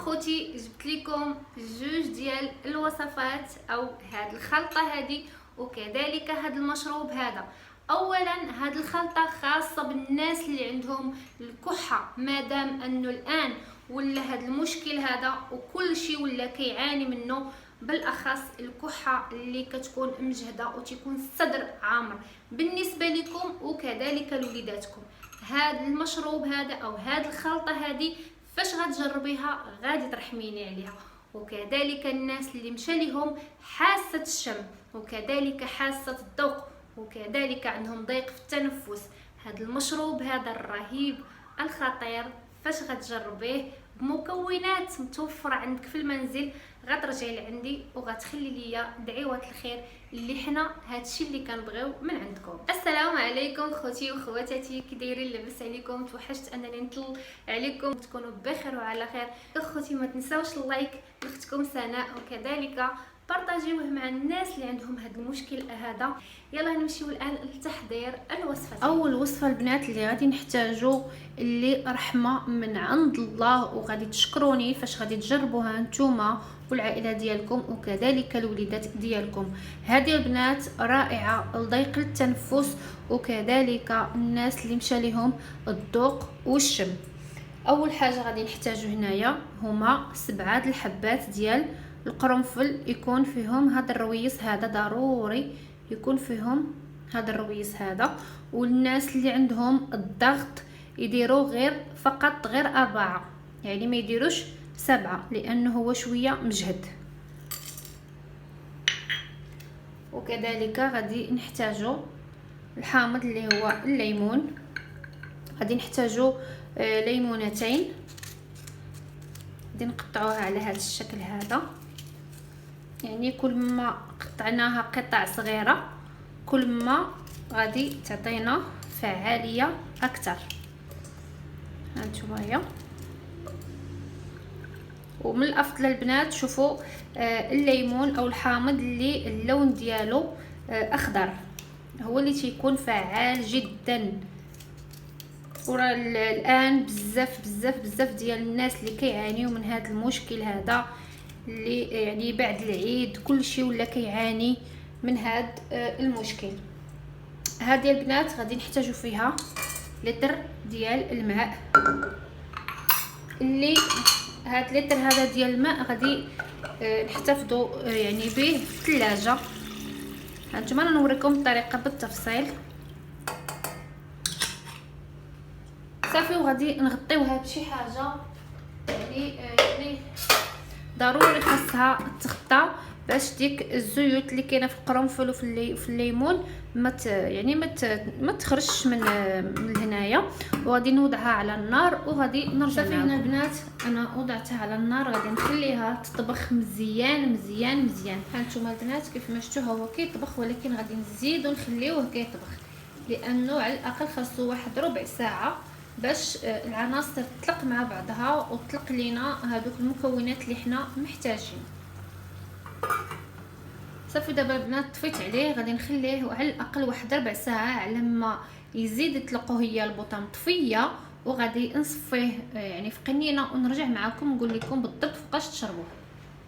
خوتي جبت لكم جوج ديال الوصفات او هاد الخلطه هذه وكذلك هاد المشروب هذا. اولا هاد الخلطه خاصه بالناس اللي عندهم الكحه، مادام انه الان ولا هاد المشكل هذا وكل شيء ولا كيعاني منه، بالاخص الكحه اللي كتكون مجهده وتكون الصدر عامر بالنسبه لكم وكذلك لوليداتكم. هاد المشروب هذا او هاد الخلطه هذه فاش غتجربيها غادي ترحميني عليها. وكذلك الناس اللي مشى لهم حاسه الشم وكذلك حاسه الذوق وكذلك عندهم ضيق في التنفس، هذا المشروب هذا الرهيب الخطير فاش غتجربيه بمكونات متوفره عندك في المنزل غترجعي لعندي وغتخلي ليا دعوات الخير اللي حنا هادشي اللي كنبغيو من عندكم. السلام عليكم خوتي وخواتاتي، كي دايرين؟ لاباس عليكم؟ توحشت انني نطل عليكم، تكونوا بخير وعلى خير. اخوتي ما تنساوش اللايك لاختكم سناء وكذلك بارطاجيوه مع الناس اللي عندهم هذا المشكل هذا. يلا نمشيو الان لتحضير الوصفه. اول وصفه البنات اللي غادي نحتاجو اللي رحمه من عند الله وغادي تشكروني فاش غادي تجربوها نتوما والعائله ديالكم وكذلك الوليدات ديالكم. هذه البنات رائعه لضيق التنفس وكذلك الناس اللي مشى لهم الذوق والشم. اول حاجه غادي نحتاجو هنايا هما 7 الحبات ديال القرنفل، يكون فيهم هذا الرويس هذا، ضروري يكون فيهم هذا الرويس هذا. والناس اللي عندهم الضغط يديروا فقط غير 4، يعني ما يديروش 7 لانه هو شويه مجهد. وكذلك غادي نحتاجو الحامض اللي هو الليمون، غادي نحتاجو ليمونتين غادي نقطعوها على هذا الشكل هذا، يعني كل ما قطعناها قطع صغيره كل ما غادي تعطينا فعاليه اكثر. هانتوما. ومن الافضل البنات شوفوا الليمون او الحامض اللي اللون ديالو اخضر هو اللي تيكون فعال جدا. ورا الان بزاف ديال الناس اللي كيعانيو من هذا المشكل هذا، اللي يعني بعد العيد كل شيء ولا كيعاني من هذا المشكل. هذه البنات غادي نحتاجو فيها لتر ديال الماء، اللي هاد لتر هذا ديال الماء غادي نحتفظوا يعني به في الثلاجه. هانتوما انا نوريكم الطريقه بالتفصيل. صافي وغادي نغطيوها بشي حاجه يعني ضروري خاصها تغطى باش ديك الزيوت اللي كاينه في القرنفل وفي الليمون ما تخرجش من هنايا. وغادي نوضعها على النار وغادي نرجع. صافي هنا البنات انا وضعتها على النار، غادي نخليها تطبخ مزيان. هانتوما البنات كيف ما شفتوا هو كيطبخ، ولكن غادي نزيدو نخليوه كيطبخ لانه على الاقل خاصو واحد ربع ساعه باش العناصر تطلق مع بعضها وتطلق لينا هذوك المكونات اللي حنا محتاجين. صافي دابا البنات طفيت عليه، غادي نخليه على الاقل واحد ربع ساعه على ما يزيد يطلقوا هي البوطه مطفيه، وغادي نصفيه يعني في قنينه ونرجع معكم نقول لكم بالضبط فوقاش تشربوه.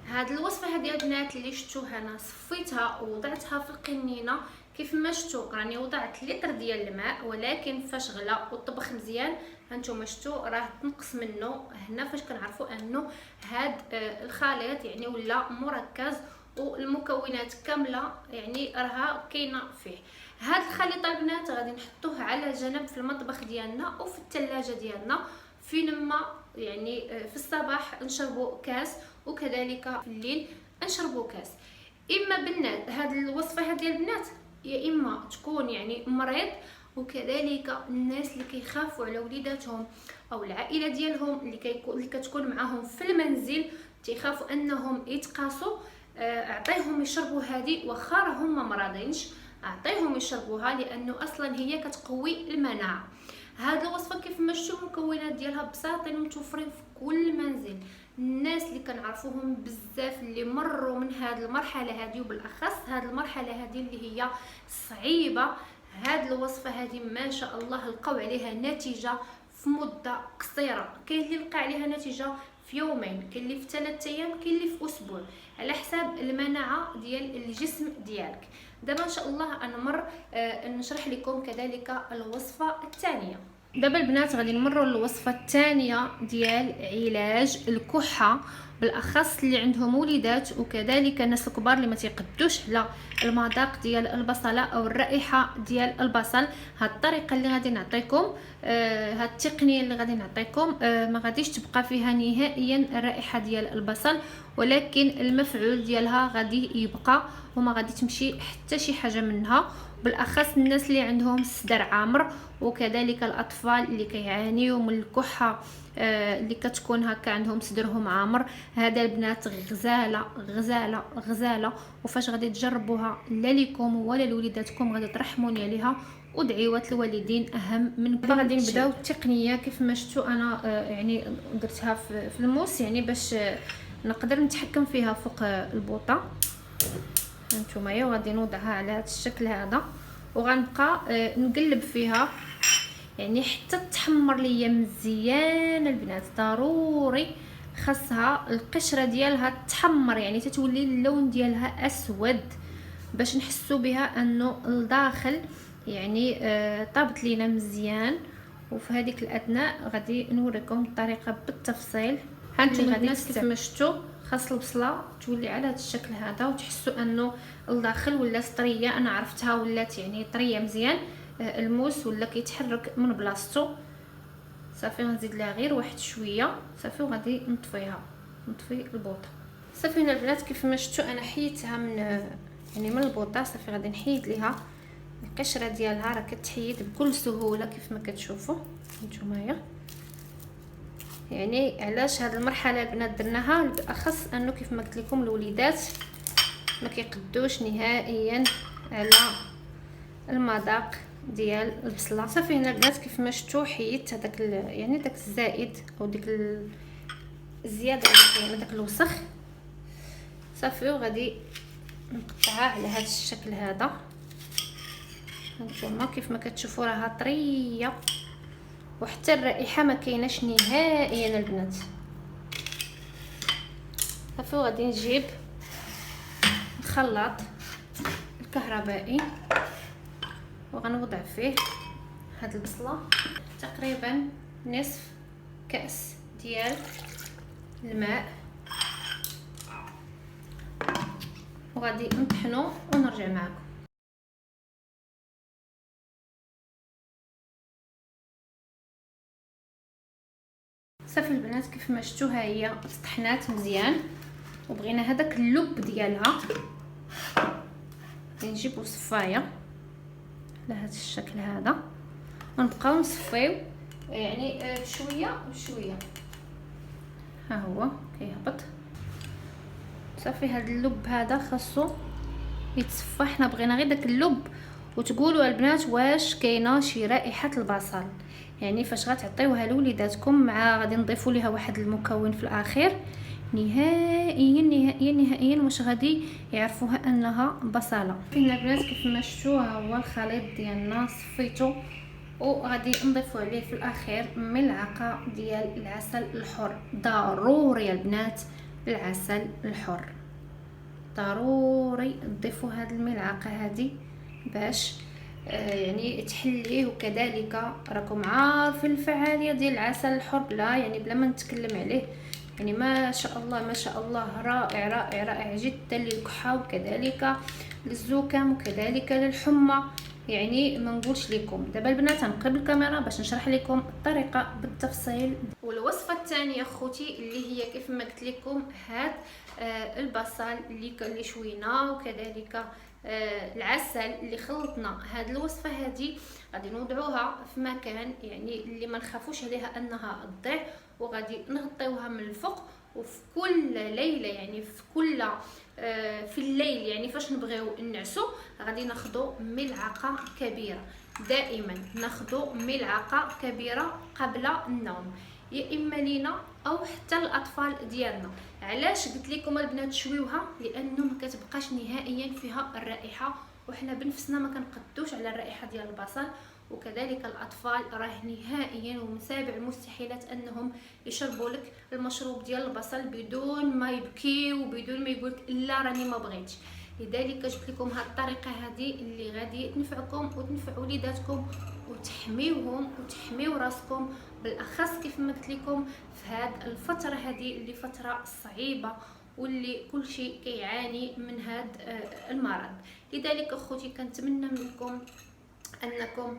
هاد الوصفه هذه البنات اللي شفتوها انا صفيتها ووضعتها في القنينه كيف ما شفتوا، راني وضعت لتر ديال الماء ولكن فاش غلا وطبخ مزيان هانتوما شفتوا راه تنقص منه. هنا فاش كنعرفوا انه هاد الخليط يعني ولا مركز والمكونات كامله يعني راها كاينه فيه. هاد الخليط البنات غادي نحطوه على جنب في المطبخ ديالنا وفي الثلاجه ديالنا، فينما يعني في الصباح نشربوا كاس وكذلك في الليل نشربوا كاس. اما بالنات هاد الوصفه هذه البنات يا اما تكون يعني مريض وكذلك الناس اللي كيخافوا على وليداتهم او العائله ديالهم اللي كتكون معاهم في المنزل تيخافوا انهم يتقاسوا، اعطيهم يشربوا هذه واخا راهم ما مرضينش، اعطيهم يشربوها لانه اصلا هي كتقوي المناعه. هذه الوصفه كيف ما شفتوا المكونات ديالها بساطين ومتوفرين في كل منزل. الناس اللي كنعرفوهم بزاف اللي مروا من هذه المرحله هذه وبالاخص هذه المرحله هذه اللي هي صعيبه، هذه الوصفه هذه ما شاء الله لقاو عليها نتيجه في مده قصيره، كاين اللي لقى عليها نتيجه في يومين، كاين اللي في 3 ايام، كاين اللي في اسبوع، على حساب المناعه ديال الجسم ديالك. دابا ان شاء الله نمر نشرح لكم كذلك الوصفه الثانيه. دابا البنات غادي نمروا للوصفه الثانيه ديال علاج الكحه، بالاخص اللي عندهم وليدات وكذلك الناس الكبار اللي ما تيقدوش على المذاق ديال البصله او الرائحه ديال البصل. هاد الطريقه اللي غادي نعطيكم، هاد التقنيه اللي غادي نعطيكم ما غاديش تبقى فيها نهائيا الرائحه ديال البصل، ولكن المفعول ديالها غادي يبقى وما غادي تمشي حتى شي حاجه منها. بالاخص الناس اللي عندهم الصدر عامر وكذلك الاطفال اللي كيعانيوا من الكحه اللي كتكون هكا عندهم صدرهم عامر. هذا البنات غزاله غزاله غزاله، وفاش غادي تجربوها لا ليكم ولا لوليداتكم غادي ترحموني عليها، ودعيوات الوالدين اهم من كل. غادي نبداو التقنيه كيف ما شفتوا انا يعني درتها في الموس، يعني باش نقدر نتحكم فيها فوق البوطه. هانتوما غادي نوضعها على هذا الشكل هذا، وغنبقى نقلب فيها يعني حتى تحمر ليا مزيان. البنات ضروري خاصها القشره ديالها تحمر، يعني تتولي اللون ديالها اسود باش نحسوا بها انه الداخل يعني طابت لينا مزيان. وفي هذيك الاثناء غادي نوريكم الطريقه بالتفصيل. هانتوما البنات كيف ما شفتوا خاص البصله تولي على هذا الشكل هذا وتحسوا انه الداخل ولات طريه. انا عرفتها ولات يعني طريه مزيان، الموس ولا كيتحرك من بلاصتو. صافي غنزيد لها غير واحد شويه صافي، وغادي نطفي البوطه. صافي هنا البنات كيف ما شفتوا انا حيدتها من البوطه. صافي غادي نحيد ليها القشره ديالها، راه كتحيد بكل سهوله كيف ما كتشوفوا نتوما. يعني علاش هاد المرحله البنات درناها بالاخص انه كيف ما قلت لكم الوليدات ما كيقدوش نهائيا على المذاق ديال البصله. صافي هنا البنات كيف ما شفتوا حيدت هذاك يعني داك الزائد او ديك الزياده اللي كاينه داك الوسخ. صافي وغادي نقطعها على هذا الشكل هذا. هانتوما كيف ما كتشوفوا راها طريه وحتى الرائحه ما كايناش نهائيا البنات. صافي وغادي نجيب الخلاط الكهربائي وغنوضع فيه هاد البصله تقريبا نصف كاس ديال الماء، وغادي نطحنو ونرجع معكم. صافي البنات كيف ما شفتوا ها هي طحنات مزيان وبغينا هذاك اللب ديالها. غادي نجيبو صفايه على هذا الشكل هذا ونبقاو نصفيو يعني بشويه بشويه. ها هو كيهبط. صافي هذا اللب هذا خاصو يتصفى. حنا بغينا غير داك اللب. وتقولوا البنات واش كاينه شي رائحه البصل، يعني فاش غتعطيوها لوليداتكم مع غادي نضيفوا ليها واحد المكون في الاخير، نهائيا نهائيا نهائيا واش غادي يعرفوها انها بصله. هنا البنات كيف ما شفتوا هو الخليط ديالنا صفيتو، وغادي نضيفوا عليه في الاخير ملعقه ديال العسل الحر. ضروري البنات العسل الحر، ضروري تضيفوا هذه الملعقه هذه باش يعني تحليه. وكذلك راكم عارفين الفعاليه ديال العسل الحر بلا يعني بلا ما نتكلم عليه، يعني ما شاء الله ما شاء الله رائع رائع رائع جدا للكحه وكذلك للزكام وكذلك للحمى. يعني ما نقولش لكم. دابا البنات غنقلب الكاميرا باش نشرح لكم الطريقه بالتفصيل. والوصفه الثانيه اخوتي اللي هي كيف ما قلت لكم هاد البصل اللي شوينا وكذلك العسل اللي خلطنا. هاد الوصفه هذه غادي نوضعوها في مكان يعني اللي ما نخافوش عليها انها تضيع، وغادي نغطيوها من الفوق. وفي كل ليله يعني في الليل يعني فاش نبغيو نعسو غادي ناخذوا ملعقه كبيره. دائما ناخذوا ملعقه كبيره قبل النوم، يا اما لينا او حتى الاطفال ديالنا. علاش قلت لكم البنات شويوها؟ لانه ما كتبقاش نهائيا فيها الرائحه، وحنا بنفسنا ما كنقدوش على الرائحه ديال البصل، وكذلك الاطفال راه نهائيا ومن سابع المستحيلات انهم يشربوا لك المشروب ديال البصل بدون ما يبكي وبدون ما يقولك لا راني ما بغيتش. لذلك جبت لكم هذه الطريقه هذه اللي غادي تنفعكم وتنفع وليداتكم وتحميوهم وتحميو راسكم بالاخص كيف ما قلت لكم في هذه الفتره هذه اللي فتره صعيبه واللي كل شيء كيعاني من هذا المرض. لذلك اخوتي كنتمنى منكم انكم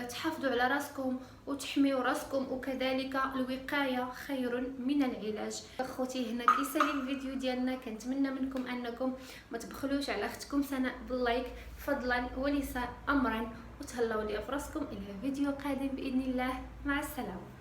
تحافظوا على راسكم وتحميوا راسكم، وكذلك الوقايه خير من العلاج. اخوتي هنا كيسالي الفيديو ديالنا، كنتمنى منكم انكم ما تبخلوش على اختكم سناء باللايك فضلا وليس امرا، وتهلاو لي في راسكم. الى فيديو قادم باذن الله، مع السلامه.